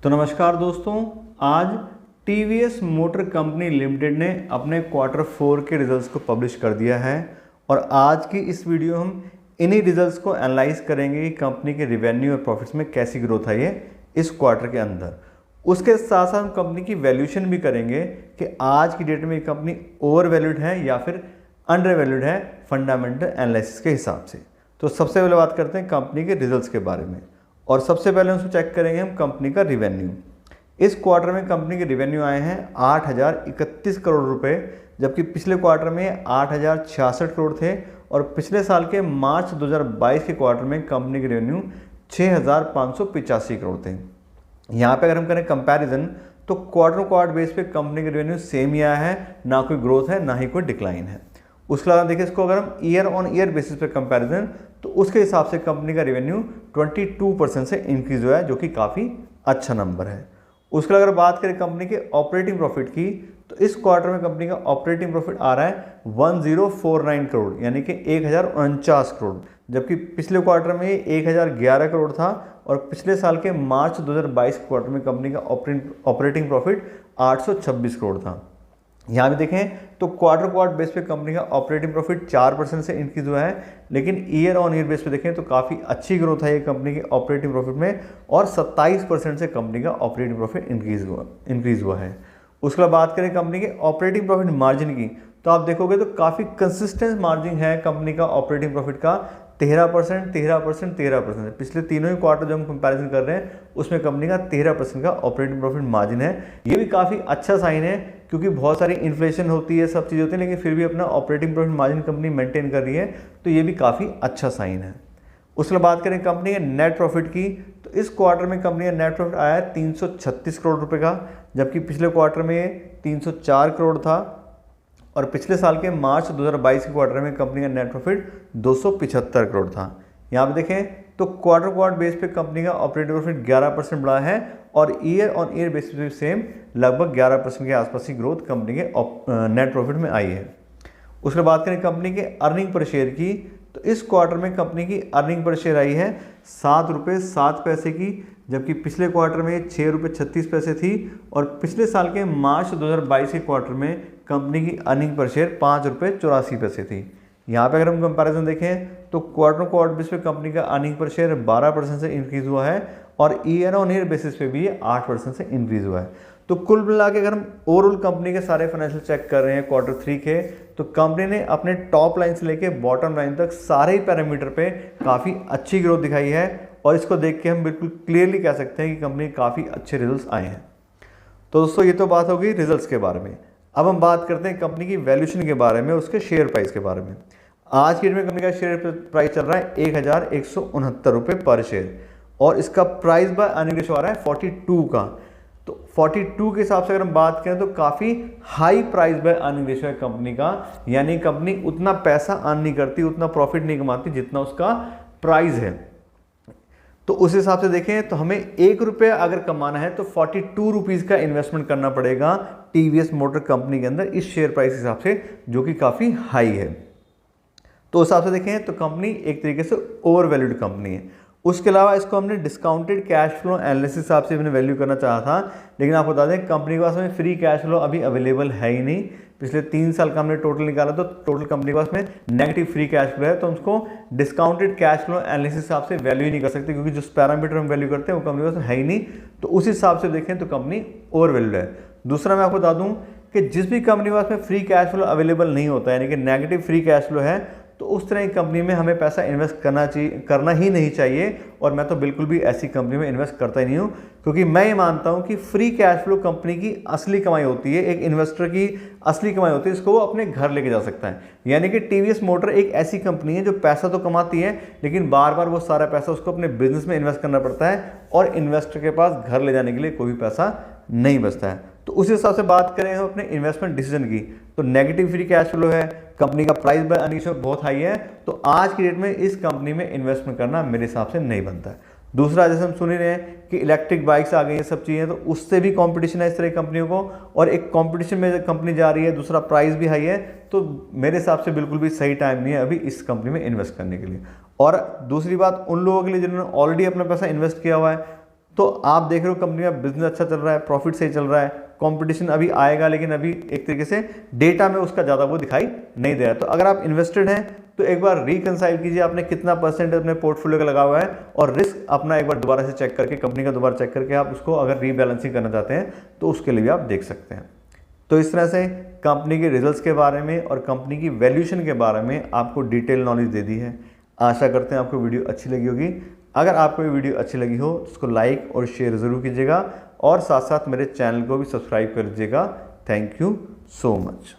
तो नमस्कार दोस्तों, आज टीवीएस मोटर कंपनी लिमिटेड ने अपने क्वार्टर 4 के रिजल्ट्स को पब्लिश कर दिया है और आज की इस वीडियो हम इन्हीं रिजल्ट्स को एनालाइज करेंगे कि कंपनी के रिवेन्यू और प्रॉफिट्स में कैसी ग्रोथ आई है इस क्वार्टर के अंदर। उसके साथ साथ हम कंपनी की वैल्यूएशन भी करेंगे कि आज की डेट में ये कंपनी ओवर वैल्यूड है या फिर अंडर वैल्यूड है फंडामेंटल एनालिसिस के हिसाब से। तो सबसे पहले बात करते हैं कंपनी के रिजल्ट्स के बारे में और सबसे पहले उसको चेक करेंगे हम कंपनी का रिवेन्यू। इस क्वार्टर में कंपनी के रिवेन्यू आए हैं 8,031 करोड़ रुपए, जबकि पिछले क्वार्टर में 8,066 करोड़ थे और पिछले साल के मार्च 2022 के क्वार्टर में कंपनी के रिवेन्यू 6,585 करोड़ थे। यहाँ पे अगर हम करें कंपैरिजन तो क्वार्टर बेस पे कंपनी के रिवेन्यू सेम ही आया है, ना कोई ग्रोथ है ना ही कोई डिक्लाइन है। उसके अलावा देखिए इसको अगर हम ईयर ऑन ईयर बेसिस पे कंपैरिजन तो उसके हिसाब से कंपनी का रिवेन्यू 22% से इंक्रीज हुआ है, जो कि काफ़ी अच्छा नंबर है। उसके अलावा अगर बात करें कंपनी के ऑपरेटिंग प्रॉफिट की तो इस क्वार्टर में कंपनी का ऑपरेटिंग प्रॉफिट आ रहा है 1049 करोड़ यानी कि 1049 करोड़, जबकि पिछले क्वार्टर में 1011 करोड़ था और पिछले साल के मार्च 2022 क्वार्टर में कंपनी का ऑपरेटिंग प्रॉफिट 826 करोड़ था। यहाँ भी देखें तो क्वार्टर बेस पे कंपनी का ऑपरेटिंग प्रॉफिट 4% से इंक्रीज हुआ है, लेकिन ईयर ऑन ईयर बेस पे देखें तो काफ़ी अच्छी ग्रोथ है ये कंपनी के ऑपरेटिंग प्रॉफिट में और 27% से कंपनी का ऑपरेटिंग प्रॉफिट इंक्रीज हुआ है। उसके बाद बात करें कंपनी के ऑपरेटिंग प्रॉफिट मार्जिन की तो आप देखोगे तो काफ़ी कंसिस्टेंट मार्जिन है कंपनी का ऑपरेटिंग प्रॉफिट का 13%, 13%, 13%। पिछले तीनों ही क्वार्टर जो हम कंपैरिजन कर रहे हैं उसमें कंपनी का 13% का ऑपरेटिंग प्रॉफिट मार्जिन है। ये भी काफ़ी अच्छा साइन है क्योंकि बहुत सारी इन्फ्लेशन होती है, सब चीज़ होती है, लेकिन फिर भी अपना operating profit margin company maintain कर रही है, तो ये भी काफ़ी अच्छा साइन है। उसके बाद बात करें कंपनी के नेट प्रॉफिट की तो इस क्वार्टर में कंपनी का नेट प्रॉफिट आया है 336 करोड़ रुपए का, जबकि पिछले क्वार्टर में 304 करोड़ था और पिछले साल के मार्च 2022 के क्वार्टर में कंपनी का नेट प्रॉफिट 275 करोड़ था। यहाँ पे देखें तो क्वार्टर बेस पे कंपनी का ऑपरेटिंग प्रॉफिट 11% बढ़ा है और ईयर ऑन ईयर बेसिस पे सेम लगभग 11% के आसपास की ग्रोथ कंपनी के नेट प्रॉफिट में आई है। उसके बाद करें कंपनी के अर्निंग पर शेयर की तो इस क्वार्टर में कंपनी की अर्निंग पर शेयर आई है 7 रुपये 7 पैसे की, जबकि पिछले क्वार्टर में 6 रुपये 36 पैसे थी और पिछले साल के मार्च 2022 के क्वार्टर में कंपनी की अर्निंग पर शेयर 5 रुपये 84 पैसे थी। यहाँ पे अगर हम कंपैरिजन देखें तो क्वार्टर बेस पे कंपनी का अर्निंग पर शेयर 12% से इंक्रीज हुआ है और ईयर ऑन ईयर बेसिस पे भी 8% से इंक्रीज हुआ है। तो कुल मिला के अगर हम ओवरऑल कंपनी के सारे फाइनेंशियल चेक कर रहे हैं क्वार्टर 3 के तो कंपनी ने अपने टॉप लाइन से लेके बॉटम लाइन तक सारे ही पैरामीटर पे काफ़ी अच्छी ग्रोथ दिखाई है और इसको देख के हम बिल्कुल क्लियरली कह सकते हैं कि कंपनी काफ़ी अच्छे रिजल्ट्स आए हैं। तो दोस्तों ये तो बात होगी रिजल्ट्स के बारे में। अब हम बात करते हैं कंपनी की वैल्यूएशन के बारे में, उसके शेयर प्राइस के बारे में। आज की डेट में कंपनी का शेयर प्राइस चल रहा है 1,169 रुपये पर शेयर और इसका प्राइस बाय अर्निंग रेशियो आ रहा है 42 का। तो 42 के हिसाब से अगर हम बात करें तो काफ़ी high price by earning ratio है कंपनी का, यानी कंपनी उतना पैसा अर्न नहीं करती, उतना प्रॉफिट नहीं कमाती जितना उसका प्राइस है। तो उस हिसाब से देखें तो हमें 1 रुपया अगर कमाना है तो 42 रुपीज़ का इन्वेस्टमेंट करना पड़ेगा टीवीएस मोटर कंपनी के अंदर इस शेयर प्राइस के हिसाब से, जो कि काफ़ी हाई है। तो उस हिसाब से देखें तो कंपनी एक तरीके से ओवर वैल्यूड कंपनी है। उसके अलावा इसको हमने डिस्काउंटेड कैश फ्लो एनालिसिस हिसाब से हमने वैल्यू करना चाहा था, लेकिन आपको बता दें कंपनी के पास में फ्री कैश फ्लो अभी अवेलेबल है ही नहीं। पिछले 3 साल का हमने टोटल निकाला तो टोटल कंपनी के पास में नेगेटिव फ्री कैश फ्लो है, तो हम उसको डिस्काउंटेड कैश फ्लो एनालिसिस हिसाब से वैल्यू ही नहीं कर सकते क्योंकि जो पैरामीटर हम वैल्यू करते हैं वो कंपनी के पास है ही नहीं। तो उस हिसाब से देखें तो कंपनी ओवर वैल्यूड है। दूसरा मैं आपको बता दूं कि जिस भी कंपनी के पास में फ्री कैश फ्लो अवेलेबल नहीं होता है, यानी कि नेगेटिव फ्री कैश फ्लो है, तो उस तरह की कंपनी में हमें पैसा इन्वेस्ट करना ही नहीं चाहिए और मैं तो बिल्कुल भी ऐसी कंपनी में इन्वेस्ट करता ही नहीं हूँ, क्योंकि मैं ये मानता हूँ कि फ्री कैश फ्लो कंपनी की असली कमाई होती है, एक इन्वेस्टर की असली कमाई होती है, इसको वो अपने घर लेके जा सकता है। यानी कि टीवीएस मोटर एक ऐसी कंपनी है जो पैसा तो कमाती है लेकिन बार बार वो सारा पैसा उसको अपने बिजनेस में इन्वेस्ट करना पड़ता है और इन्वेस्टर के पास घर ले जाने के लिए कोई भी पैसा नहीं बचता है। तो उस हिसाब से बात करें हम अपने इन्वेस्टमेंट डिसीजन की तो नेगेटिव फ्री कैश फ्लो है, कंपनी का प्राइस बाय अर्निंग रेशियो बहुत हाई है, तो आज की डेट में इस कंपनी में इन्वेस्टमेंट करना मेरे हिसाब से नहीं बनता है। दूसरा, जैसे हम सुन ही रहे हैं कि इलेक्ट्रिक बाइक्स आ गई हैं, सब चीज़ें, तो उससे भी कंपटीशन है इस तरह की कंपनियों को और एक कंपटीशन में कंपनी जा रही है, दूसरा प्राइस भी हाई है, तो मेरे हिसाब से बिल्कुल भी सही टाइम नहीं है अभी इस कंपनी में इन्वेस्ट करने के लिए। और दूसरी बात, उन लोगों के लिए जिन्होंने ऑलरेडी अपना पैसा इन्वेस्ट किया हुआ है तो आप देख रहे हो कंपनी का बिजनेस अच्छा चल रहा है, प्रॉफिट सही चल रहा है, कंपटीशन अभी आएगा लेकिन अभी एक तरीके से डेटा में उसका ज़्यादा वो दिखाई नहीं दे रहा। तो अगर आप इन्वेस्टेड हैं तो एक बार रिकंसाइल कीजिए आपने कितना परसेंट अपने पोर्टफोलियो का लगा हुआ है, और रिस्क अपना एक बार दोबारा से चेक करके, कंपनी का दोबारा चेक करके आप उसको अगर रीबैलेंसिंग करना चाहते हैं तो उसके लिए भी आप देख सकते हैं। तो इस तरह से कंपनी के रिजल्ट्स के बारे में और कंपनी की वैल्यूएशन के बारे में आपको डिटेल नॉलेज दे दी है। आशा करते हैं आपको वीडियो अच्छी लगी होगी। अगर आपको ये वीडियो अच्छी लगी हो तो उसको लाइक और शेयर ज़रूर कीजिएगा, और साथ साथ मेरे चैनल को भी सब्सक्राइब कर लीजिएगा। Thank you so much.